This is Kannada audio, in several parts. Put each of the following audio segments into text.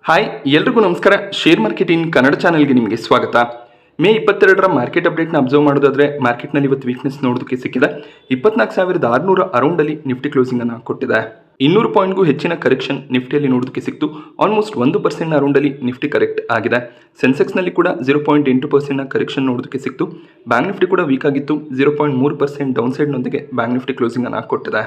ಹಾಯ್ ಎಲ್ರಿಗೂ ನಮಸ್ಕಾರ. ಶೇರ್ ಮಾರ್ಕೆಟ್ ಇನ್ ಕನ್ನಡ ಚಾನೆಲ್ಗೆ ನಿಮಗೆ ಸ್ವಾಗತ. ಮೇ 22ರ ಮಾರ್ಕೆಟ್ ಅಪ್ಡೇಟ್ನ ಅಬ್ಸರ್ವ್ ಮಾಡೋದಾದ್ರೆ ಮಾರ್ಕೆಟ್ನಲ್ಲಿ ಇವತ್ತು ವೀಕ್ನೆಸ್ ನೋಡೋದಕ್ಕೆ ಸಿಕ್ಕಿದೆ. 24,600 ಅರೌಂಡಲ್ಲಿ ನಿಫ್ಟಿ ಕ್ಲೋಸಿಂಗ್ ಅನ್ನು ಕೊಟ್ಟಿದೆ. 200 ಪಾಯಿಂಟ್ಗೂ ಹೆಚ್ಚಿನ ಕರೆಕ್ಷನ್ ನಿಫ್ಟಿಯಲ್ಲಿ ನೋಡೋದಕ್ಕೆ ಸಿಕ್ತು. ಆಲ್ಮೋಸ್ಟ್ 1% ಅರೌಂಡಲ್ಲಿ ನಿಫ್ಟಿ ಕರೆಕ್ಟ್ ಆಗಿದೆ. ಸೆನ್ಸೆಕ್ಸ್ನಲ್ಲಿ ಕೂಡ 0.8% ಕರೆಕ್ಷನ್ ನೋಡೋದಕ್ಕೆ ಸಿಕ್ತು. ಬ್ಯಾಂಕ್ ನಿಫ್ಟಿ ಕೂಡ ವೀಕ್ ಆಗಿತ್ತು. 0.3% ಡೌನ್ ಸೈಡ್ನೊಂದಿಗೆ ಬ್ಯಾಂಕ್ ನಿಫ್ಟಿ ಕ್ಲೋಸಿಂಗ್ ಅನ್ನು ಕೊಟ್ಟಿದೆ.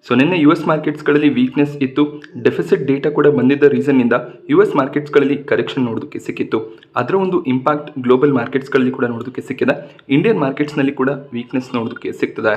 ಸೊ ನಿನ್ನೆ US ಮಾರ್ಕೆಟ್ಸ್ಗಳಲ್ಲಿ ವೀಕ್ನೆಸ್ ಇತ್ತು. ಡೆಫಿಸಿಟ್ ಡೇಟಾ ಕೂಡ ಬಂದಿದ್ದ ರೀಸನ್ನಿಂದ US ಮಾರ್ಕೆಟ್ಸ್ಗಳಲ್ಲಿ ಕರೆಕ್ಷನ್ ನೋಡೋದಕ್ಕೆ ಸಿಕ್ಕಿತ್ತು. ಅದರ ಒಂದು ಇಂಪ್ಯಾಕ್ಟ್ ಗ್ಲೋಬಲ್ ಮಾರ್ಕೆಟ್ಸ್ಗಳಲ್ಲಿ ಕೂಡ ನೋಡೋದಕ್ಕೆ ಸಿಕ್ಕಿದೆ. ಇಂಡಿಯನ್ ಮಾರ್ಕೆಟ್ಸ್ನಲ್ಲಿ ಕೂಡ ವೀಕ್ನೆಸ್ ನೋಡೋದಕ್ಕೆ ಸಿಗ್ತದೆ.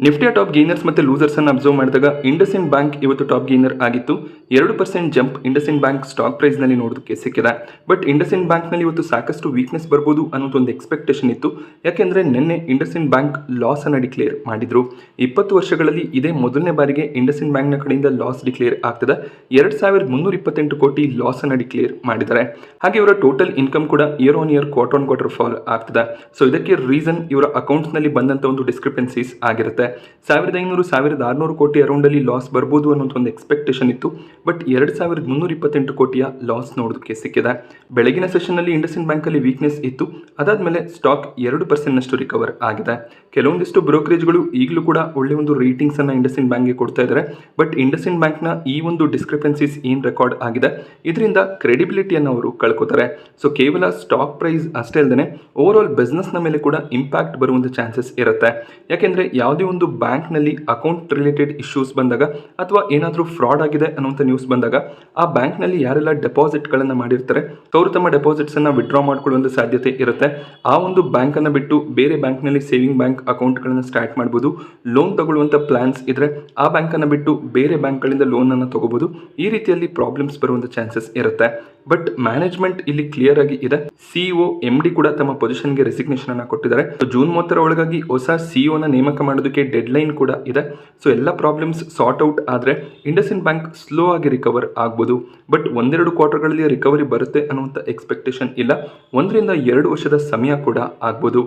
ನಿಫ್ಟಿಯ ಟಾಪ್ ಗೇನರ್ಸ್ ಮತ್ತು ಲೂಸರ್ಸ್ ಅನ್ನು ಅಬ್ಸರ್ವ್ ಮಾಡಿದಾಗ ಇಂಡಸ್ಇಂಡ್ ಬ್ಯಾಂಕ್ ಇವತ್ತು ಟಾಪ್ ಗೇನರ್ ಆಗಿತ್ತು. 2% ಜಂಪ್ ಇಂಡಸ್ಇಂಡ್ ಬ್ಯಾಂಕ್ ಸ್ಟಾಕ್ ಪ್ರೈಸ್ನಲ್ಲಿ ನೋಡೋದಕ್ಕೆ ಸಿಕ್ಕಿದೆ. ಬಟ್ ಇಂಡಸ್ಇಂಡ್ ಬ್ಯಾಂಕ್ನಲ್ಲಿ ಇವತ್ತು ಸಾಕಷ್ಟು ವೀಕ್ನೆಸ್ ಬರ್ಬೋದು ಅನ್ನೋದೊಂದು ಎಕ್ಸ್ಪೆಕ್ಟೇಷನ್ ಇತ್ತು. ಯಾಕೆಂದರೆ ನಿನ್ನೆ ಇಂಡಸ್ಇಂಡ್ ಬ್ಯಾಂಕ್ ಲಾಸ್ ಅನ್ನು ಡಿಕ್ಲೇರ್ ಮಾಡಿದ್ರು. 20 ವರ್ಷಗಳಲ್ಲಿ ಇದೇ ಮೊದಲನೇ ಬಾರಿಗೆ ಇಂಡಸ್ಇಂಡ್ ಬ್ಯಾಂಕ್ನ ಕಡೆಯಿಂದ ಲಾಸ್ ಡಿಕ್ಲೇರ್ ಆಗ್ತದೆ. 2,328 ಕೋಟಿ ಲಾಸ್ ಅನ್ನು ಡಿಕ್ಲೇರ್ ಮಾಡಿದ್ದಾರೆ. ಹಾಗೆ ಇವರ ಟೋಟಲ್ ಇನ್ಕಮ್ ಕೂಡ year on year quarter on quarter fall ಆಗ್ತದೆ. ಸೊ ಇದಕ್ಕೆ ರೀಸನ್ ಇವರ ಅಕೌಂಟ್ಸ್ನಲ್ಲಿ ಬಂದಂಥ ಒಂದು ಡಿಸ್ಕ್ರಿಪೆನ್ಸೀಸ್ ಆಗಿರುತ್ತೆ. 1,500-1,600 ಕೋಟಿ ಅರೌಂಡಲ್ಲಿ ಲಾಸ್ ಬರ್ಬೋದು ಅನ್ನೋದು ಒಂದು ಎಕ್ಸ್ಪೆಕ್ಟೇಷನ್ ಇತ್ತು. ಬಟ್ 2,328 ಕೋಟಿಯ ಲಾಸ್ ನೋಡೋದಕ್ಕೆ ಸಿಕ್ಕಿದೆ. ಬೆಳಗಿನ ಸೆಷನ್ನಲ್ಲಿ ಇಂಡಸ್ಇಂಡ್ ಬ್ಯಾಂಕಲ್ಲಿ ವೀಕ್ನೆಸ್ ಇತ್ತು. ಅದಾದಮೇಲೆ ಸ್ಟಾಕ್ 2% ರಿಕವರ್ ಆಗಿದೆ. ಕೆಲವೊಂದಿಷ್ಟು ಬ್ರೋಕರೇಜ್ಗಳು ಈಗಲೂ ಕೂಡ ಒಳ್ಳೆ ಒಂದು ರೇಟಿಂಗ್ಸ್ ಅನ್ನು ಇಂಡಸ್ಇಂಡ್ ಬ್ಯಾಂಕ್ಗೆ ಕೊಡ್ತಾ ಇದ್ದಾರೆ. ಬಟ್ ಇಂಡಸ್ಇಂಡ್ ಬ್ಯಾಂಕ್ನ ಈ ಒಂದು ಡಿಸ್ಕ್ರಿಪೆನ್ಸೀಸ್ ಏನು ರೆಕಾರ್ಡ್ ಆಗಿದೆ ಇದರಿಂದ ಕ್ರೆಡಿಬಿಲಿಟಿಯನ್ನು ಅವರು ಕಳ್ಕೊತಾರೆ. ಸೊ ಕೇವಲ ಸ್ಟಾಕ್ ಪ್ರೈಸ್ ಅಷ್ಟೇ ಅಲ್ಲದೆ ಓವರ್ ಆಲ್ ಬಿಸ್ನೆಸ್ನ ಮೇಲೆ ಕೂಡ ಇಂಪ್ಯಾಕ್ಟ್ ಬರುವಂಥ ಚಾನ್ಸಸ್ ಇರುತ್ತೆ. ಯಾಕೆಂದರೆ ಯಾವುದೇ ಒಂದು ಬ್ಯಾಂಕ್ನಲ್ಲಿ ಅಕೌಂಟ್ ರಿಲೇಟೆಡ್ ಇಶ್ಯೂಸ್ ಬಂದಾಗ ಅಥವಾ ಏನಾದರೂ ಫ್ರಾಡ್ ಆಗಿದೆ ಅನ್ನುವಂಥ ನ್ಯೂಸ್ ಬಂದಾಗ ಆ ಬ್ಯಾಂಕ್ನಲ್ಲಿ ಯಾರೆಲ್ಲ ಡೆಪಾಸಿಟ್ಗಳನ್ನು ಮಾಡಿರ್ತಾರೆ ಅವರು ತಮ್ಮ ಡೆಪಾಸಿಟ್ಸನ್ನು ವಿಡ್ರಾ ಮಾಡ್ಕೊಳ್ಳುವಂಥ ಸಾಧ್ಯತೆ ಇರುತ್ತೆ. ಆ ಒಂದು ಬ್ಯಾಂಕನ್ನು ಬಿಟ್ಟು ಬೇರೆ ಬ್ಯಾಂಕ್ನಲ್ಲಿ ಸೇವಿಂಗ್ ಬ್ಯಾಂಕ್ ಅಕೌಂಟ್ಗಳನ್ನು ಸ್ಟಾರ್ಟ್ ಮಾಡ್ಬೋದು. ಲೋನ್ ತಗೊಳ್ಳುವಂಥ ಪ್ಲಾನ್ಸ್ ಇದ್ದರೆ ಆ ಬ್ಯಾಂಕನ್ನು ಬಿಟ್ಟು ಬೇರೆ ಬ್ಯಾಂಕ್ಗಳಿಂದ ಲೋನನ್ನು ತಗೋಬೋದು. ಈ ರೀತಿಯಲ್ಲಿ ಪ್ರಾಬ್ಲಮ್ಸ್ ಬರುವಂಥ ಚಾನ್ಸಸ್ ಇರುತ್ತೆ. ಬಟ್ ಮ್ಯಾನೇಜ್ಮೆಂಟ್ ಇಲ್ಲಿ ಕ್ಲಿಯರ್ ಆಗಿ ಇದೆ. CEO MD ಕೂಡ ತಮ್ಮ ಪೊಸಿಷನ್ಗೆ ರೆಸಿಗ್ನೇಷನ್ ಅನ್ನು ಕೊಟ್ಟಿದ್ದಾರೆ. ಜೂನ್ 30ರ ಒಳಗಾಗಿ ಹೊಸ CEO ನ ನೇಮಕ ಮಾಡೋದಕ್ಕೆ ಡೆಡ್ ಲೈನ್ ಕೂಡ ಇದೆ. ಸೊ ಎಲ್ಲ ಪ್ರಾಬ್ಲಮ್ಸ್ ಸಾರ್ಟ್ ಔಟ್ ಆದರೆ ಇಂಡಸ್ಇಂಡ್ ಬ್ಯಾಂಕ್ ಸ್ಲೋ ಆಗಿ ರಿಕವರ್ ಆಗ್ಬೋದು. ಬಟ್ 1-2 ಕ್ವಾರ್ಟರ್ಗಳಲ್ಲಿ ರಿಕವರಿ ಬರುತ್ತೆ ಅನ್ನುವಂಥ ಎಕ್ಸ್ಪೆಕ್ಟೇಷನ್ ಇಲ್ಲ. 1-2 ವರ್ಷದ ಸಮಯ ಕೂಡ ಆಗ್ಬೋದು.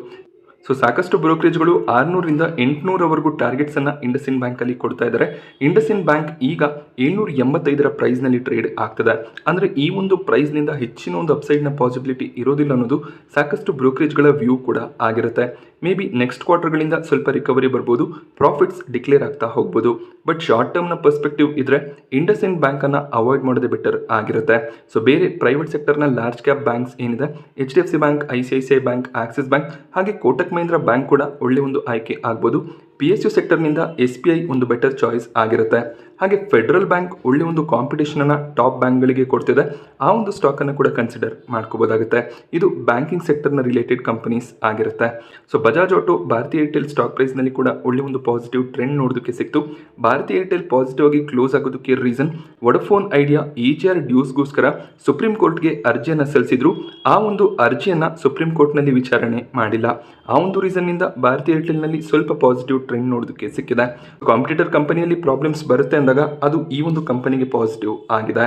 ಸೊ ಸಾಕಷ್ಟು ಬ್ರೋಕರೇಜ್ಗಳು 600-800ವರೆಗೂ ಟಾರ್ಗೆಟ್ಸನ್ನು ಇಂಡಸ್ಇಂಡ್ ಬ್ಯಾಂಕಲ್ಲಿ ಕೊಡ್ತಾ ಇದ್ದಾರೆ. ಇಂಡಸ್ಇಂಡ್ ಬ್ಯಾಂಕ್ ಈಗ 785ರ ಪ್ರೈಸ್ನಲ್ಲಿ ಟ್ರೇಡ್ ಆಗ್ತದೆ. ಅಂದರೆ ಈ ಒಂದು ಪ್ರೈಸ್ನಿಂದ ಹೆಚ್ಚಿನ ಒಂದು ಅಪ್ಸೈಡ್ನ ಪಾಸಿಬಿಲಿಟಿ ಇರೋದಿಲ್ಲ ಅನ್ನೋದು ಸಾಕಷ್ಟು ಬ್ರೋಕರೇಜ್ಗಳ ವ್ಯೂ ಕೂಡ ಆಗಿರುತ್ತೆ. ಮೇ ಬಿ ನೆಕ್ಸ್ಟ್ ಕ್ವಾರ್ಟರ್ಗಳಿಂದ ಸ್ವಲ್ಪ ರಿಕವರಿ ಬರ್ಬೋದು, ಪ್ರಾಫಿಟ್ಸ್ ಡಿಕ್ಲೇರ್ ಆಗ್ತಾ ಹೋಗ್ಬೋದು. ಬಟ್ ಶಾರ್ಟ್ ಟರ್ಮ್ನ ಪರ್ಸ್ಪೆಕ್ಟಿವ್ ಇದ್ದರೆ ಇಂಡಸ್ಇಂಡ್ ಬ್ಯಾಂಕನ್ನು ಅವಾಯ್ಡ್ ಮಾಡೋದೇ ಬೆಟರ್ ಆಗಿರುತ್ತೆ. ಸೊ ಬೇರೆ ಪ್ರೈವೇಟ್ ಸೆಕ್ಟರ್ನ ಲಾರ್ಜ್ ಕ್ಯಾಪ್ ಬ್ಯಾಂಕ್ಸ್ ಏನಿದೆ HDFC bank, ICICI bank, Axis bank ಹಾಗೆ ಕೋಟಕ್ ಮಹೀಂದ್ರ ಬ್ಯಾಂಕ್ ಕೂಡ ಒಳ್ಳೆ ಒಂದು ಆಯ್ಕೆ ಆಗ್ಬೋದು. PSU ಸೆಕ್ಟರ್ನಿಂದ SBI ಒಂದು ಬೆಟರ್ ಚಾಯ್ಸ್ ಆಗಿರುತ್ತೆ. ಹಾಗೆ ಫೆಡರಲ್ ಬ್ಯಾಂಕ್ ಒಳ್ಳೆ ಒಂದು ಕಾಂಪಿಟೇಷನನ್ನು ಟಾಪ್ ಬ್ಯಾಂಕ್ಗಳಿಗೆ ಕೊಡ್ತಿದೆ. ಆ ಒಂದು ಸ್ಟಾಕನ್ನು ಕೂಡ ಕನ್ಸಿಡರ್ ಮಾಡ್ಕೋಬೋದಾಗುತ್ತೆ. ಇದು ಬ್ಯಾಂಕಿಂಗ್ ಸೆಕ್ಟರ್ನ ರಿಲೇಟೆಡ್ ಕಂಪನೀಸ್ ಆಗಿರುತ್ತೆ. So Bajaj Auto, Bharti Airtel stock ಪ್ರೈಸ್ನಲ್ಲಿ ಕೂಡ ಒಳ್ಳೆ ಒಂದು ಪಾಸಿಟಿವ್ ಟ್ರೆಂಡ್ ನೋಡೋದಕ್ಕೆ ಸಿಕ್ತು. ಭಾರತಿ ಏರ್ಟೆಲ್ ಪಾಸಿಟಿವ್ ಆಗಿ ಕ್ಲೋಸ್ ಆಗೋದಕ್ಕೆ ರೀಸನ್ ವೊಡಫೋನ್ ಐಡಿಯಾ EGR ಡ್ಯೂಸ್ಗೋಸ್ಕರ ಸುಪ್ರೀಂ ಕೋರ್ಟ್ಗೆ ಅರ್ಜಿಯನ್ನು ಸಲ್ಲಿಸಿದ್ರು. ಆ ಒಂದು ಅರ್ಜಿಯನ್ನು ಸುಪ್ರೀಂ ಕೋರ್ಟ್ನಲ್ಲಿ ವಿಚಾರಣೆ ಮಾಡಿಲ್ಲ. ಆ ಒಂದು ರೀಸನ್ನಿಂದ ಭಾರತಿ ಏರ್ಟೆಲ್ನಲ್ಲಿ ಸ್ವಲ್ಪ ಪಾಸಿಟಿವ್ ಟ್ರೆಂಡ್ ನೋಡೋದಕ್ಕೆ ಸಿಕ್ಕಿದೆ. ಕಾಂಪಿಟೇಟರ್ ಕಂಪನಿಯಲ್ಲಿ ಪ್ರಾಬ್ಲಮ್ಸ್ ಬರುತ್ತೆ ಅಂದಾಗ ಅದು ಈ ಒಂದು ಕಂಪನಿಗೆ ಪಾಸಿಟಿವ್ ಆಗಿದೆ.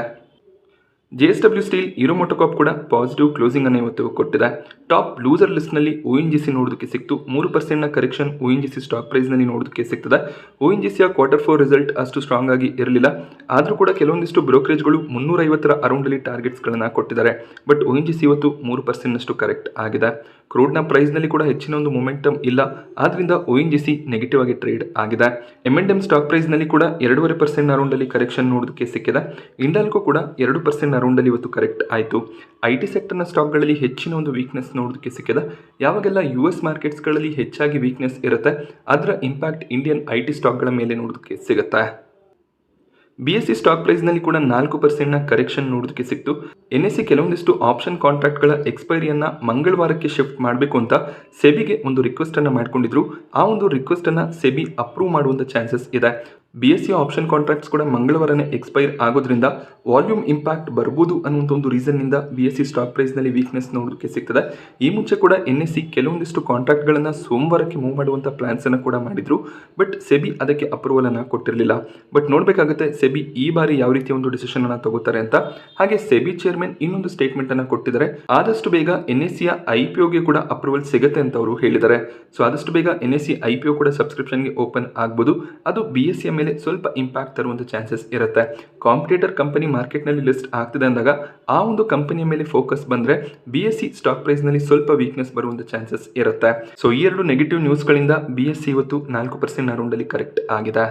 JSW ಸ್ಟೀಲ್, ಹೀರೋ ಮೋಟೋಕಾರ್ಪ್ ಕೂಡ ಪಾಸಿಟಿವ್ ಕ್ಲೋಸಿಂಗ್ ಅನ್ನು ಇವತ್ತು ಕೊಟ್ಟಿದೆ. ಟಾಪ್ ಲೂಸರ್ ಲಿಸ್ಟ್ನಲ್ಲಿ ONGC ನೋಡೋದಕ್ಕೆ ಸಿಕ್ತು. 3% ಕರೆಕ್ಷನ್ ONGC ಸ್ಟಾಕ್ ಪ್ರೈಸ್ನಲ್ಲಿ ನೋಡೋದಕ್ಕೆ ಸಿಗ್ತದೆ. ONGCಯ Q4 ರಿಸಲ್ಟ್ ಅಷ್ಟು ಸ್ಟ್ರಾಂಗ್ ಆಗಿ ಇರಲಿಲ್ಲ. ಆದರೂ ಕೂಡ ಕೆಲವೊಂದಿಷ್ಟು ಬ್ರೋಕರೇಜ್ಗಳು 350ರ ಅರೌಂಡಲ್ಲಿ ಟಾರ್ಗೆಟ್ಸ್ಗಳನ್ನು ಕೊಟ್ಟಿದ್ದಾರೆ. ಬಟ್ ONGC ಇವತ್ತು 3% ಕರೆಕ್ಟ್ ಆಗಿದೆ. ಕ್ರೂಡ್ನ ಪ್ರೈಸ್ನಲ್ಲಿ ಕೂಡ ಹೆಚ್ಚಿನ ಒಂದು ಮೊಮೆಂಟಮ್ ಇಲ್ಲ. ಆದ್ದರಿಂದ ONGC ನೆಗೆಟಿವ್ ಆಗಿ ಟ್ರೇಡ್ ಆಗಿದೆ. M&M ಸ್ಟಾಕ್ ಪ್ರೈಸ್ನಲ್ಲಿ ಕೂಡ 2.5% ಅರೌಂಡಲ್ಲಿ ಕರೆಕ್ಷನ್ ನೋಡೋದಕ್ಕೆ ಸಿಕ್ಕಿದೆ. ಇಂಡಾಲ್ಕೋ ಕೂಡ 2% ಅರೌಂಡಲ್ಲಿ ಇವತ್ತು ಕರೆಕ್ಟ್ ಆಯಿತು. IT ಸೆಕ್ಟರ್ನ ಸ್ಟಾಕ್ಗಳಲ್ಲಿ ಹೆಚ್ಚಿನ ಒಂದು ವೀಕ್ನೆಸ್ ನೋಡೋದಕ್ಕೆ ಸಿಕ್ಕಿದೆ. ಯಾವಾಗೆಲ್ಲ US ಮಾರ್ಕೆಟ್ಸ್ಗಳಲ್ಲಿ ಹೆಚ್ಚಾಗಿ ವೀಕ್ನೆಸ್ ಇರುತ್ತೆ ಅದರ ಇಂಪ್ಯಾಕ್ಟ್ ಇಂಡಿಯನ್ IT ಸ್ಟಾಕ್ಗಳ ಮೇಲೆ ನೋಡೋದಕ್ಕೆ ಸಿಗುತ್ತೆ. BSE ಸ್ಟಾಕ್ ಪ್ರೈಸ್ನಲ್ಲಿ ಕೂಡ 4% ಕರೆಕ್ಷನ್ ನೋಡೋದಕ್ಕೆ ಸಿಕ್ತು. NSE ಕೆಲವೊಂದಿಷ್ಟು ಆಪ್ಷನ್ ಕಾಂಟ್ರಾಕ್ಟ್ಗಳ ಎಕ್ಸ್ಪೈರಿಯನ್ನು ಮಂಗಳವಾರಕ್ಕೆ ಶಿಫ್ಟ್ ಮಾಡಬೇಕು ಅಂತ ಸೆಬಿಗೆ ಒಂದು ರಿಕ್ವೆಸ್ಟನ್ನು ಮಾಡ್ಕೊಂಡಿದ್ರು. ಆ ಒಂದು ರಿಕ್ವೆಸ್ಟನ್ನು ಸೆಬಿ ಅಪ್ರೂವ್ ಮಾಡುವಂಥ ಚಾನ್ಸಸ್ ಇದೆ. BSE ಆಪ್ಷನ್ ಕಾಂಟ್ರಾಕ್ಟ್ಸ್ ಕೂಡ ಮಂಗಳವಾರನೇ ಎಕ್ಸ್ಪೈರ್ ಆಗೋದ್ರಿಂದ ವಾಲ್ಯೂಮ್ ಇಂಪ್ಯಾಕ್ಟ್ ಬರ್ಬೋದು ಅನ್ನುವಂಥ ಒಂದು ರೀಸನ್ನಿಂದ BSE ಸ್ಟಾಕ್ ಪ್ರೈಸ್ನಲ್ಲಿ ವೀಕ್ನೆಸ್ ನೋಡೋದಕ್ಕೆ ಸಿಗ್ತದೆ. ಈ ಮುಂಚೆ ಕೂಡ NSE ಕೆಲವೊಂದಿಷ್ಟು ಕಾಂಟ್ರಾಕ್ಟ್ಗಳನ್ನು ಸೋಮವಾರಕ್ಕೆ ಮೂವ್ ಮಾಡುವಂಥ ಪ್ಲಾನ್ಸನ್ನು ಕೂಡ ಮಾಡಿದ್ರು. ಬಟ್ ಸೆಬಿ ಅದಕ್ಕೆ ಅಪ್ರೂವಲನ್ನು ಕೊಟ್ಟಿರಲಿಲ್ಲ. ಬಟ್ ನೋಡಬೇಕಾಗುತ್ತೆ ಸೆಬಿ ಈ ಬಾರಿ ಯಾವ ರೀತಿಯ ಒಂದು ಡಿಸಿಷನನ್ನು ತಗೋತಾರೆ ಅಂತ. ಹಾಗೆ ಸೆಬಿ ಚೇರ್ಮನ್ ಇನ್ನೊಂದು ಸ್ಟೇಟ್ಮೆಂಟನ್ನು ಕೊಟ್ಟಿದ್ದಾರೆ. ಆದಷ್ಟು ಬೇಗ NSEಯ IPOಗೆ ಕೂಡ ಅಪ್ರೂವಲ್ ಸಿಗುತ್ತೆ ಅಂತ ಅವರು ಹೇಳಿದ್ದಾರೆ. ಸೊ ಆದಷ್ಟು ಬೇಗ NSE IPO ಕೂಡ ಸಬ್ಸ್ಕ್ರಿಪ್ಷನ್ಗೆ ಓಪನ್ ಆಗ್ಬೋದು. ಅದು BSE ಮೇಲೆ ಸ್ವಲ್ಪ ಇಂಪ್ಯಾಕ್ಟ್ ತರುವಂಥ ಚಾನ್ಸಸ್ ಇರುತ್ತೆ. ಕಾಂಪಿಟೇಟರ್ ಕಂಪನಿ ಮಾರ್ಕೆಟ್ನಲ್ಲಿ ಲಿಸ್ಟ್ ಆಗ್ತಿದೆ ಅಂದಾಗ ಆ ಒಂದು ಕಂಪನಿಯ ಮೇಲೆ ಫೋಕಸ್ ಬಂದರೆ BSE ಸ್ಟಾಕ್ ಪ್ರೈಸ್ನಲ್ಲಿ ಸ್ವಲ್ಪ ವೀಕ್ನೆಸ್ ಬರುವಂಥ ಚಾನ್ಸಸ್ ಇರುತ್ತೆ. ಸೊ ಈ ಎರಡು ನೆಗೆಟಿವ್ ನ್ಯೂಸ್ಗಳಿಂದ BSE ಇವತ್ತು 4% ಅರೌಂಡಲ್ಲಿ ಕರೆಕ್ಟ್ ಆಗಿದೆ.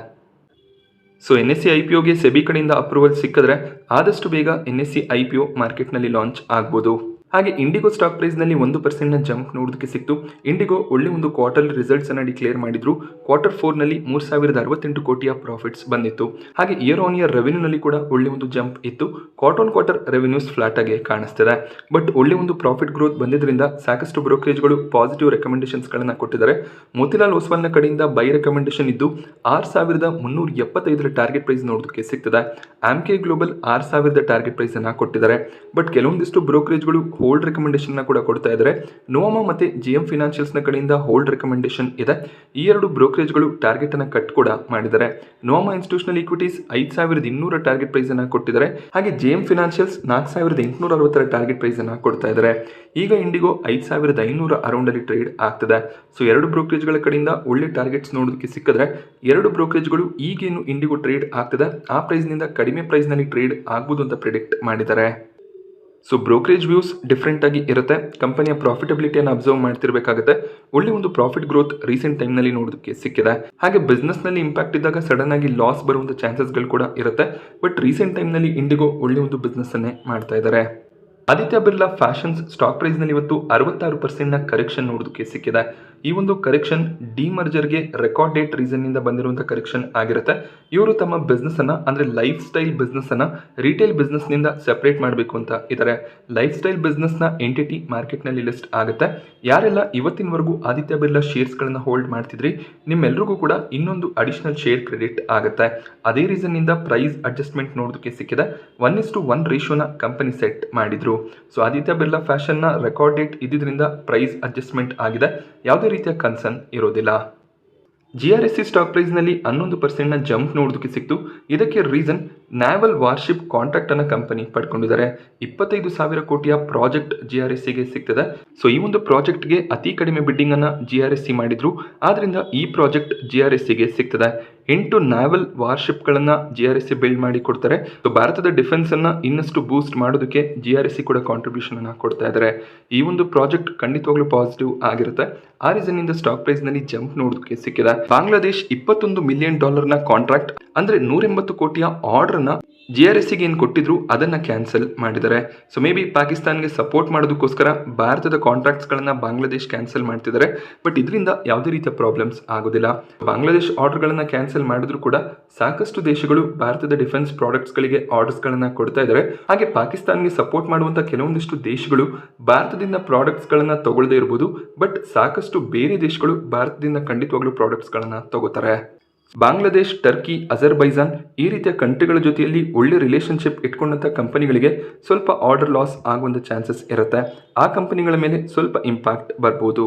ಸೊ NSE IPOಗೆ ಸೆಬಿ ಕಡೆಯಿಂದ ಅಪ್ರೂವಲ್ ಸಿಕ್ಕಿದ್ರೆ ಆದಷ್ಟು ಬೇಗ NSE IPO ಮಾರ್ಕೆಟ್ನಲ್ಲಿ ಲಾಂಚ್ ಆಗ್ಬೋದು. ಹಾಗೆ ಇಂಡಿಗೋ ಸ್ಟಾಕ್ ಪ್ರೈಸ್ನಲ್ಲಿ 1% ಜಂಪ್ ನೋಡೋದಕ್ಕೆ ಸಿಕ್ತು. ಇಂಡಿಗೋ ಒಳ್ಳೆ ಒಂದು ಕ್ವಾರ್ಟರ್ಲಿ ರಿಸಲ್ಟ್ಸನ್ನು ಡಿಕ್ಲೇರ್ ಮಾಡಿದ್ರು. Q4ನಲ್ಲಿ 3068 ಕೋಟಿಯ ಪ್ರಾಫಿಟ್ಸ್ ಬಂದಿತ್ತು. ಹಾಗೆ ಇಯರ್ ಆನ್ ಇಯರ್ ರೆವೆನ್ಯೂನಲ್ಲಿ ಕೂಡ ಒಳ್ಳೆ ಒಂದು ಜಂಪ್ ಇತ್ತು. ಕ್ವಾರ್ಟರ್ ರೆವೆನ್ಯೂಸ್ ಫ್ಲಾಟ್ ಆಗಿ ಕಾಣಿಸ್ತಿದೆ. ಬಟ್ ಒಳ್ಳೆ ಒಂದು ಪ್ರಾಫಿಟ್ ಗ್ರೋತ್ ಬಂದಿದ್ದರಿಂದ ಸಾಕಷ್ಟು ಬ್ರೋಕರೇಜ್ಗಳು ಪಾಸಿಟಿವ್ ರೆಕಮೆಂಡೇಶನ್ಸ್ಗಳನ್ನು ಕೊಟ್ಟಿದ್ದಾರೆ. ಮೋತಿಲಾಲ್ ಓಸ್ವಾಲ್ನ ಕಡೆಯಿಂದ ಬೈ ರೆಕಮೆಂಡೇಶನ್ ಇದ್ದು 6375 ಟಾರ್ಗೆಟ್ ಪ್ರೈಸ್ ನೋಡೋದಕ್ಕೆ ಸಿಗ್ತದೆ. ಆಮ್ಕೆ ಗ್ಲೋಬಲ್ 6000 ಟಾರ್ಗೆಟ್ ಪ್ರೈಸ್ ಅನ್ನು ಕೊಟ್ಟಿದ್ದಾರೆ. ಬಟ್ ಕೆಲವೊಂದಿಷ್ಟು ಬ್ರೋಕರೇಜ್ಗಳು ಹೋಲ್ಡ್ ರೆಕಮೆಂಡೇಶನ್ ಕೂಡ ಕೊಡ್ತಾ ಇದ್ದಾರೆ. ನೋವಾಮಾ ಮತ್ತೆ GM ಫಿನಾನ್ಷಿಯಲ್ಸ್ ನ ಕಡೆಯಿಂದ ಹೋಲ್ಡ್ ರೆಕಮೆಂಡೇಶನ್ ಇದೆ. ಈ ಎರಡು ಬ್ರೋಕರೇಜ್ಗಳು ಟಾರ್ಗೆಟ್ ಅನ್ನು ಕಟ್ ಕೂಡ ಮಾಡಿದ್ದಾರೆ. ನೋವಾಮಾ ಇನ್ಸ್ಟಿಟ್ಯೂಷನಲ್ ಇಕ್ವಿಟೀಸ್ 5200 ಟಾರ್ಗೆಟ್ ಪ್ರೈಸ್ ಅನ್ನು ಕೊಟ್ಟಿದ್ದಾರೆ. ಹಾಗೆ GM ಫಿನಾನ್ಷಿಯಲ್ಸ್ 4860 ಟಾರ್ಗೆಟ್ ಪ್ರೈಸ್ ಅನ್ನು ಕೊಡ್ತಾ ಇದ್ದಾರೆ. ಈಗ ಇಂಡಿಗೋ 5500 ಅರೌಂಡ್ ಅಲ್ಲಿ ಟ್ರೇಡ್ ಆಗ್ತದೆ. ಸೊ ಎರಡು ಬ್ರೋಕರೇಜ್ಗಳ ಕಡೆಯಿಂದ ಒಳ್ಳೆ ಟಾರ್ಗೆಟ್ಸ್ ನೋಡೋದಕ್ಕೆ ಸಿಕ್ಕಿದ್ರೆ ಎರಡು ಬ್ರೋಕರೇಜ್ಗಳು ಈಗೇನು ಇಂಡಿಗೋ ಟ್ರೇಡ್ ಆಗ್ತದೆ ಆ ಪ್ರೈಸ್ ನಿಂದ ಕಡಿಮೆ ಪ್ರೈಸ್ ನಲ್ಲಿ ಟ್ರೇಡ್ ಆಗ್ಬೋದು ಅಂತ ಪ್ರಿಡಿಕ್ಟ್ ಮಾಡಿದ್ದಾರೆ. ಸೊ ಬ್ರೋಕರೇಜ್ ವ್ಯೂಸ್ ಡಿಫ್ರೆಂಟ್ ಆಗಿ ಇರುತ್ತೆ. ಕಂಪನಿಯ ಪ್ರಾಫಿಟಬಿಲಿಟಿಯನ್ನು ಅಬ್ಸರ್ವ್ ಮಾಡ್ತಿರ್ಬೇಕಾಗುತ್ತೆ. ಒಳ್ಳೆ ಒಂದು ಪ್ರಾಫಿಟ್ ಗ್ರೋತ್ ರೀಸೆಂಟ್ ಟೈಮ್ನಲ್ಲಿ ನೋಡೋದಕ್ಕೆ ಸಿಕ್ಕಿದೆ. ಹಾಗೆ ಬಿಸ್ನೆಸ್ನಲ್ಲಿ ಇಂಪ್ಯಾಕ್ಟ್ ಇದ್ದಾಗ ಸಡನ್ ಆಗಿ ಲಾಸ್ ಬರುವಂಥ ಚಾನ್ಸಸ್ಗಳು ಕೂಡ ಇರುತ್ತೆ. ಬಟ್ ರೀಸೆಂಟ್ ಟೈಮ್ನಲ್ಲಿ ಇಂಡಿಗೋ ಒಳ್ಳೆ ಒಂದು ಬಿಸ್ನೆಸ್ ಅನ್ನೇ ಮಾಡ್ತಾ ಇದ್ದಾರೆ. ಆದಿತ್ಯ ಬಿರ್ಲಾ ಫ್ಯಾಷನ್ಸ್ ಸ್ಟಾಕ್ ಪ್ರೈಸ್ನಲ್ಲಿ ಇವತ್ತು 66% ಕರೆಕ್ಷನ್ ನೋಡೋದಕ್ಕೆ ಸಿಕ್ಕಿದೆ. ಈ ಒಂದು ಕರೆಕ್ಷನ್ ಡಿಮರ್ಜರ್ಗೆ ರೆಕಾರ್ಡ್ ಡೇಟ್ ರೀಸನ್ನಿಂದ ಬಂದಿರುವಂಥ ಕರೆಕ್ಷನ್ ಆಗಿರುತ್ತೆ. ಇವರು ತಮ್ಮ ಬಿಸ್ನೆಸ್ಸನ್ನು ಅಂದರೆ ಲೈಫ್ ಸ್ಟೈಲ್ ಬಿಸ್ನೆಸ್ಸನ್ನು ರಿಟೇಲ್ ಬಿಸ್ನೆಸ್ನಿಂದ ಸೆಪ್ರೇಟ್ ಮಾಡಬೇಕು ಅಂತ ಇದ್ದಾರೆ. ಲೈಫ್ ಸ್ಟೈಲ್ ಬಿಸ್ನೆಸ್ನ ಎಂಟಿಟಿ ಮಾರ್ಕೆಟ್ನಲ್ಲಿ ಲಿಸ್ಟ್ ಆಗುತ್ತೆ. ಯಾರೆಲ್ಲ ಇವತ್ತಿನವರೆಗೂ ಆದಿತ್ಯ ಬಿರ್ಲಾ ಶೇರ್ಸ್ಗಳನ್ನು ಹೋಲ್ಡ್ ಮಾಡ್ತಿದ್ರಿ ನಿಮ್ಮೆಲ್ರಿಗೂ ಕೂಡ ಇನ್ನೊಂದು ಅಡಿಷನಲ್ ಶೇರ್ ಕ್ರೆಡಿಟ್ ಆಗುತ್ತೆ. ಅದೇ ರೀಸನ್ನಿಂದ ಪ್ರೈಸ್ ಅಡ್ಜಸ್ಟ್ಮೆಂಟ್ ನೋಡೋದಕ್ಕೆ ಸಿಕ್ಕಿದೆ. 1:1 ರೇಷಿಯೋನ ಕಂಪನಿ ಸೆಟ್ ಮಾಡಿದ್ರು. ಸೊ ಆದಿತ್ಯ ಬಿರ್ಲಾ ಫ್ಯಾಷನ್ನ ರೆಕಾರ್ಡ್ ಡೇಟ್ ಇದ್ದಿದ್ರಿಂದ ಪ್ರೈಸ್ ಅಡ್ಜಸ್ಟ್ಮೆಂಟ್ ಆಗಿದೆ. ಯಾವುದೇ ರೀತಿಯ ಕನ್ಸರ್ನ್ ಇರೋದಿಲ್ಲ. GRSE ಸ್ಟಾಕ್ ಪ್ರೈಸ್ನಲ್ಲಿ 11% ಜಂಪ್ ನೋಡೋದಕ್ಕೆ ಸಿಕ್ತು. ಇದಕ್ಕೆ ರೀಸನ್ ನ್ಯಾವಲ್ ವಾರ್ಶಿಪ್ ಕಾಂಟ್ರಾಕ್ಟ್ ಅನ್ನ ಕಂಪನಿ ಪಡ್ಕೊಂಡಿದ್ದಾರೆ. 25,000 ಕೋಟಿಯ ಪ್ರಾಜೆಕ್ಟ್ GRSEಗೆ ಸಿಗ್ತದೆ. ಸೊ ಈ ಒಂದು ಪ್ರಾಜೆಕ್ಟ್ಗೆ ಅತಿ ಕಡಿಮೆ ಬಿಡ್ಡಿಂಗ್ ಅನ್ನ GRSE ಮಾಡಿದ್ರು. ಆದ್ರಿಂದ ಈ ಪ್ರಾಜೆಕ್ಟ್ GRSEಗೆ ಸಿಗ್ತದೆ. 8 ನ್ಯಾವಲ್ ವಾರ್ಶಿಪ್ಗಳನ್ನು GRSE ಬಿಲ್ಡ್ ಮಾಡಿ ಕೊಡ್ತಾರೆ. ಸೊ ಭಾರತದ ಡಿಫೆನ್ಸ್ ಅನ್ನ ಇನ್ನಷ್ಟು ಬೂಸ್ಟ್ ಮಾಡೋದಕ್ಕೆ GRSE ಕೂಡ ಕಾಂಟ್ರಿಬ್ಯೂಷನ್ ಅನ್ನ ಕೊಡ್ತಾ ಇದ್ದಾರೆ. ಈ ಒಂದು ಪ್ರಾಜೆಕ್ಟ್ ಖಂಡಿತವಾಗ್ಲೂ ಪಾಸಿಟಿವ್ ಆಗಿರುತ್ತೆ. ಆ ರೀಸನ್ ಇಂದ ಸ್ಟಾಕ್ ಪ್ರೈಸ್ ನಲ್ಲಿ ಜಂಪ್ ನೋಡೋದಕ್ಕೆ ಸಿಕ್ಕಿದೆ. ಬಾಂಗ್ಲಾದೇಶ್ $21 ಮಿಲಿಯನ್ ಕಾಂಟ್ರಾಕ್ಟ್ ಅಂದ್ರೆ 180 ಕೋಟಿಯ ಆರ್ಡರ್ ನ GRSEಗೆ ಏನು ಕೊಟ್ಟಿದ್ರು ಅದನ್ನ ಕ್ಯಾನ್ಸಲ್ ಮಾಡಿದ್ದಾರೆ. ಸೊ ಮೇ ಬಿ ಪಾಕಿಸ್ತಾನ್ಗೆ ಸಪೋರ್ಟ್ ಮಾಡೋದಕ್ಕೋಸ್ಕರ ಭಾರತದ ಕಾಂಟ್ರಾಕ್ಟ್ಸ್ಗಳನ್ನ ಬಾಂಗ್ಲಾದೇಶ್ ಕ್ಯಾನ್ಸಲ್ ಮಾಡ್ತಿದ್ದಾರೆ. ಬಟ್ ಇದರಿಂದ ಯಾವುದೇ ರೀತಿಯ ಪ್ರಾಬ್ಲಮ್ಸ್ ಆಗೋದಿಲ್ಲ. ಬಾಂಗ್ಲಾದೇಶ್ ಆರ್ಡರ್ಗಳನ್ನ ಕ್ಯಾನ್ಸಲ್ ಮಾಡಿದ್ರು ಕೂಡ ಸಾಕಷ್ಟು ದೇಶಗಳು ಭಾರತದ ಡಿಫೆನ್ಸ್ ಪ್ರಾಡಕ್ಟ್ಸ್ಗಳಿಗೆ ಆರ್ಡರ್ಸ್ಗಳನ್ನ ಕೊಡ್ತಾ ಇದ್ದಾರೆ. ಹಾಗೆ ಪಾಕಿಸ್ತಾನ್ಗೆ ಸಪೋರ್ಟ್ ಮಾಡುವಂತ ಕೆಲವೊಂದಿಷ್ಟು ದೇಶಗಳು ಭಾರತದಿಂದ ಪ್ರಾಡಕ್ಟ್ಸ್ಗಳನ್ನ ತಗೊಳ್ಳದೇ ಇರಬಹುದು. ಬಟ್ ಸಾಕಷ್ಟು ಬೇರೆ ದೇಶಗಳು ಭಾರತದಿಂದ ಖಂಡಿತವಾಗ್ಲೂ ಪ್ರಾಡಕ್ಟ್ಸ್ಗಳನ್ನ ತಗೋತಾರೆ. ಬಾಂಗ್ಲಾದೇಶ್, ಟರ್ಕಿ, ಅಜರ್ಬೈಜಾನ್ ಈ ರೀತಿಯ ಕಂಟ್ರಿಗಳ ಜೊತೆಯಲ್ಲಿ ಒಳ್ಳೆ ರಿಲೇಶನ್ಶಿಪ್ ಇಟ್ಕೊಂಡಂಥ ಕಂಪನಿಗಳಿಗೆ ಸ್ವಲ್ಪ ಆರ್ಡರ್ ಲಾಸ್ ಆಗುವಂಥ ಚಾನ್ಸಸ್ ಇರುತ್ತೆ. ಆ ಕಂಪನಿಗಳ ಮೇಲೆ ಸ್ವಲ್ಪ ಇಂಪ್ಯಾಕ್ಟ್ ಬರ್ಬೋದು.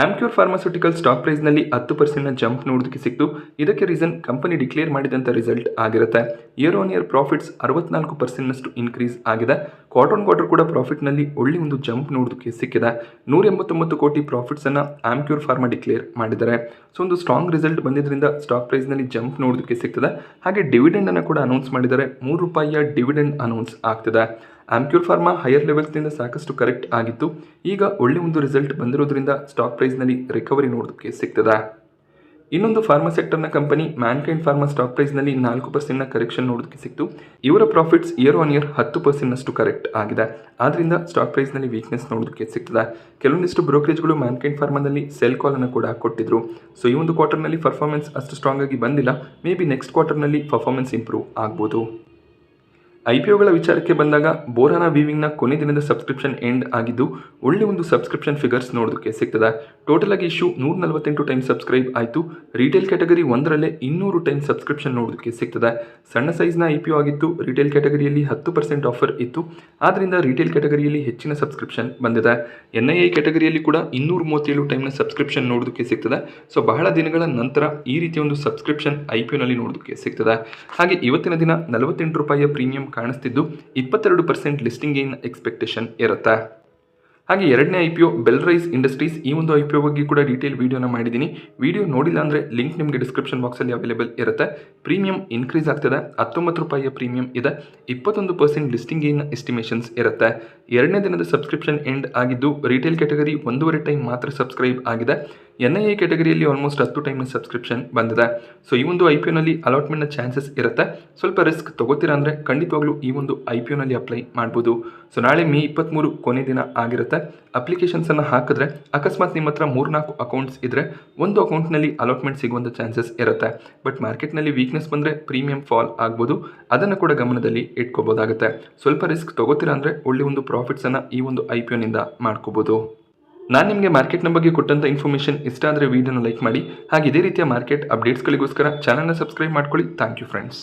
ಆಮ್ಕ್ಯೂರ್ ಫಾರ್ಮಾಸ್ಯೂಟಿಕಲ್ ಸ್ಟಾಕ್ ಪ್ರೈಸ್ನಲ್ಲಿ 10% ಜಂಪ್ ನೋಡೋದಕ್ಕೆ ಸಿಕ್ತು. ಇದಕ್ಕೆ ರೀಸನ್ ಕಂಪನಿ ಡಿಕ್ಲೇರ್ ಮಾಡಿದಂಥ ರಿಸಲ್ಟ್ ಆಗಿರುತ್ತೆ. Year on year profits 64% increase ಆಗಿದೆ. ಕ್ವಾರ್ಟರ್ ಕೂಡ ಪ್ರಾಫಿಟ್ನಲ್ಲಿ ಒಳ್ಳೆ ಒಂದು ಜಂಪ್ ನೋಡೋದಕ್ಕೆ ಸಿಕ್ಕಿದೆ. 189 ಕೋಟಿ ಪ್ರಾಫಿಟ್ಸ್ ಅನ್ನ ಆಮ್ಕ್ಯೂರ್ ಫಾರ್ಮಾ ಡಿಕ್ಲೇರ್ ಮಾಡಿದ್ದಾರೆ. ಸೊ ಒಂದು ಸ್ಟ್ರಾಂಗ್ ರಿಸಲ್ಟ್ ಬಂದಿದ್ದರಿಂದ ಸ್ಟಾಕ್ ಪ್ರೈಸ್ನಲ್ಲಿ ಜಂಪ್ ನೋಡೋದಕ್ಕೆ ಸಿಗ್ತದೆ. ಹಾಗೆ ಡಿವಿಡೆಂಡ್ ಅನ್ನು ಕೂಡ ಅನೌನ್ಸ್ ಮಾಡಿದ್ದಾರೆ. ₹3 ಡಿವಿಡೆಂಡ್ ಅನೌನ್ಸ್ ಆಗ್ತಿದೆ. ಆಮ್ಕ್ಯೂರ್ ಫಾರ್ಮಾ ಹೈಯರ್ ಲೆವೆಲ್ಸ್ನಿಂದ ಸಾಕಷ್ಟು ಕರೆಕ್ಟ್ ಆಗಿತ್ತು. ಈಗ ಒಳ್ಳೆ ಒಂದು ರಿಸಲ್ಟ್ ಬಂದಿರೋದ್ರಿಂದ ಸ್ಟಾಕ್ ಪ್ರೈಸ್ನಲ್ಲಿ ರಿಕವರಿ ನೋಡೋದಕ್ಕೆ ಸಿಗ್ತದೆ. ಇನ್ನೊಂದು ಫಾರ್ಮಾ ಸೆಕ್ಟರ್ನ ಕಂಪನಿ ಮ್ಯಾನ್ಕೈಂಡ್ ಫಾರ್ಮಾ ಸ್ಟಾಕ್ ಪ್ರೈಸ್ನಲ್ಲಿ 4% ಕರೆಕ್ಷನ್ ನೋಡೋದಕ್ಕೆ ಸಿಕ್ತು. ಇವರ profits year on year 10% correct ಆಗಿದೆ. ಆದ್ರಿಂದ ಸ್ಟಾಕ್ ಪ್ರೈಸ್ನಲ್ಲಿ ವೀಕ್ನೆಸ್ ನೋಡೋದಕ್ಕೆ ಸಿಗ್ತದೆ. ಕೆಲವೊಂದಿಷ್ಟು ಬ್ರೋಕರೇಜ್ಗಳು ಮ್ಯಾನ್ಕೈಂಡ್ ಫಾರ್ಮಾದಲ್ಲಿ ಸೆಲ್ ಕಾಲ್ ಅನ್ನು ಕೂಡ ಕೊಟ್ಟಿದ್ರು. ಸೊ ಈ ಒಂದು ಕ್ವಾರ್ಟರ್ನಲ್ಲಿ ಪರ್ಫಾರ್ಮೆನ್ಸ್ ಅಷ್ಟು ಸ್ಟ್ರಾಂಗ್ ಆಗಿ ಬಂದಿಲ್ಲ. ಮೇ ಬಿ ನೆಕ್ಸ್ಟ್ ಕ್ವಾರ್ಟರ್ನಲ್ಲಿ ಪರ್ಫಾರ್ಮೆನ್ಸ್ ಇಂಪ್ರೂವ್ ಆಗ್ಬೋದು. IPOಗಳ ವಿಚಾರಕ್ಕೆ ಬಂದಾಗ ಬೋರಾನಾ ವೀವಿಂಗ್ನ ಕೊನೆ ದಿನದ ಸಬ್ಸ್ಕ್ರಿಪ್ಷನ್ ಎಂಡ್ ಆಗಿದ್ದು ಒಳ್ಳೆ ಒಂದು ಸಬ್ಸ್ಕ್ರಿಪ್ಷನ್ ಫಿಗರ್ಸ್ ನೋಡೋದಕ್ಕೆ ಸಿಗ್ತದೆ. ಟೋಟಲ್ ಆಗಿ ಇಶ್ಯೂ 148 ಟೈಮ್ ಸಬ್ಸ್ಕ್ರೈಬ್ ಆಯಿತು. ರಿಟೇಲ್ ಕ್ಯಾಟಗರಿ 1ರಲ್ಲೇ 200 ಟೈಮ್ ಸಬ್ಸ್ಕ್ರಿಪ್ಷನ್ ನೋಡೋದಕ್ಕೆ ಸಿಗ್ತದೆ. ಸಣ್ಣ ಸೈಜ್ನ IPO ಆಗಿತ್ತು. ರಿಟೇಲ್ ಕ್ಯಾಟಗರಿಯಲ್ಲಿ 10% ಆಫರ್ ಇತ್ತು. ಆದ್ದರಿಂದ ರಿಟೇಲ್ ಕ್ಯಾಟಗರಿಯಲ್ಲಿ ಹೆಚ್ಚಿನ ಸಬ್ಸ್ಕ್ರಿಪ್ಷನ್ ಬಂದಿದೆ. NII ಕ್ಯಾಟಗರಿಯಲ್ಲಿ ಕೂಡ 237 ಟೈಮ್ನ ಸಬ್ಸ್ಕ್ರಿಪ್ಷನ್ ನೋಡೋದಕ್ಕೆ ಸಿಗ್ತದೆ. ಸೊ ಬಹಳ ದಿನಗಳ ನಂತರ ಈ ರೀತಿಯ ಒಂದು ಸಬ್ಸ್ಕ್ರಿಪ್ಷನ್ IPOನಲ್ಲಿ ನೋಡೋದಕ್ಕೆ ಸಿಗ್ತದೆ. ಹಾಗೆ ಇವತ್ತಿನ ದಿನ ₹48 ಪ್ರೀಮಿಯಂ ಕಾಣಿಸ್ತಿದ್ದು 22% ಲಿಸ್ಟಿಂಗ್ ಗೇನ್ ಎಕ್ಸ್ಪೆಕ್ಟೇಷನ್ ಇರುತ್ತೆ. ಹಾಗೆ ಎರಡನೇ IPO ಬೆಲ್ರೈಸ್ ಇಂಡಸ್ಟ್ರೀಸ್. ಈ ಒಂದು IPO ಬಗ್ಗೆ ಕೂಡ ಡೀಟೇಲ್ ವಿಡಿಯೋನ ಮಾಡಿದ್ದೀನಿ. ವಿಡಿಯೋ ನೋಡಿಲ್ಲ ಅಂದರೆ ಲಿಂಕ್ ನಿಮಗೆ ಡಿಸ್ಕ್ರಿಪ್ಷನ್ ಬಾಕ್ಸಲ್ಲಿ ಅವೈಲೇಬಲ್ ಇರುತ್ತೆ. ಪ್ರೀಮಿಯಂ ಇನ್ಕ್ರೀಸ್ ಆಗ್ತದೆ, 19 ರೂಪಾಯಿಯ ಪ್ರೀಮಿಯಂ ಇದೆ, 21% ಲಿಸ್ಟಿಂಗ್ ಗೇನ್ ಎಸ್ಟಿಮೇಷನ್ಸ್ ಇರುತ್ತೆ. ಎರಡನೇ ದಿನದ ಸಬ್ಸ್ಕ್ರಿಪ್ಷನ್ ಎಂಡ್ ಆಗಿದ್ದು ರಿಟೇಲ್ ಕ್ಯಾಟಗರಿ 1.5 ಟೈಮ್ ಮಾತ್ರ ಸಬ್ಸ್ಕ್ರೈಬ್ ಆಗಿದೆ. NIA ಕ್ಯಾಟಗರಿಯಲ್ಲಿ ಆಲ್ಮೋಸ್ಟ್ 10 ಟೈಮ್ ಸಬ್ಸ್ಕ್ರಿಪ್ಷನ್ ಬಂದಿದೆ. ಸೊ ಈ ಒಂದು IPOನಲ್ಲಿ ಅಲಾಟ್ಮೆಂಟ್ನ ಚಾನ್ಸಸ್ ಇರುತ್ತೆ. ಸ್ವಲ್ಪ ರಿಸ್ಕ್ ತಗೋತೀರಾ ಅಂದರೆ ಖಂಡಿತವಾಗ್ಲೂ ಈ ಒಂದು IPOನಲ್ಲಿ ಅಪ್ಲೈ ಮಾಡ್ಬೋದು. ಸೊ ನಾಳೆ ಮೇ 23 ಕೊನೆ ದಿನ ಆಗಿರುತ್ತೆ. ಅಪ್ಲಿಕೇಶನ್ಸನ್ನು ಹಾಕಿದ್ರೆ ಅಕಸ್ಮಾತ್ ನಿಮ್ಮ ಹತ್ರ 3-4 ಅಕೌಂಟ್ಸ್ ಇದ್ದರೆ ಒಂದು ಅಕೌಂಟ್ನಲ್ಲಿ ಅಲಾಟ್ಮೆಂಟ್ ಸಿಗುವಂಥ ಚಾನ್ಸಸ್ ಇರುತ್ತೆ. ಬಟ್ ಮಾರ್ಕೆಟ್ನಲ್ಲಿ ವೀಕ್ನೆಸ್ ಬಂದರೆ ಪ್ರೀಮಿಯಂ ಫಾಲ್ ಆಗ್ಬೋದು, ಅದನ್ನು ಕೂಡ ಗಮನದಲ್ಲಿ ಇಟ್ಕೋಬೋದಾಗುತ್ತೆ. ಸ್ವಲ್ಪ ರಿಸ್ಕ್ ತಗೋತೀರಾ ಅಂದರೆ ಒಳ್ಳೆ ಒಂದು ಪ್ರಾಫಿಟ್ಸನ್ನು ಈ ಒಂದು IPOನಿಂದ ಮಾಡ್ಕೋಬೋದು. ನಾನು ನಿಮಗೆ ಮಾರ್ಕೆಟ್ನ ಬಗ್ಗೆ ಕೊಟ್ಟಂಥ ಇನ್ಫಾರ್ಮೇಷನ್ ಇಷ್ಟ ಆದರೆ ವಿಡಿಯೋನ ಲೈಕ್ ಮಾಡಿ. ಹಾಗೆ ಇದೇ ರೀತಿಯ ಮಾರ್ಕೆಟ್ ಅಪ್ಡೇಟ್ಸ್ಗಳಿಗೋಸ್ಕರ ಚಾನಲ್ನ ಸಬ್ಸ್ಕ್ರೈಬ್ ಮಾಡ್ಕೊಳ್ಳಿ. Thank you friends.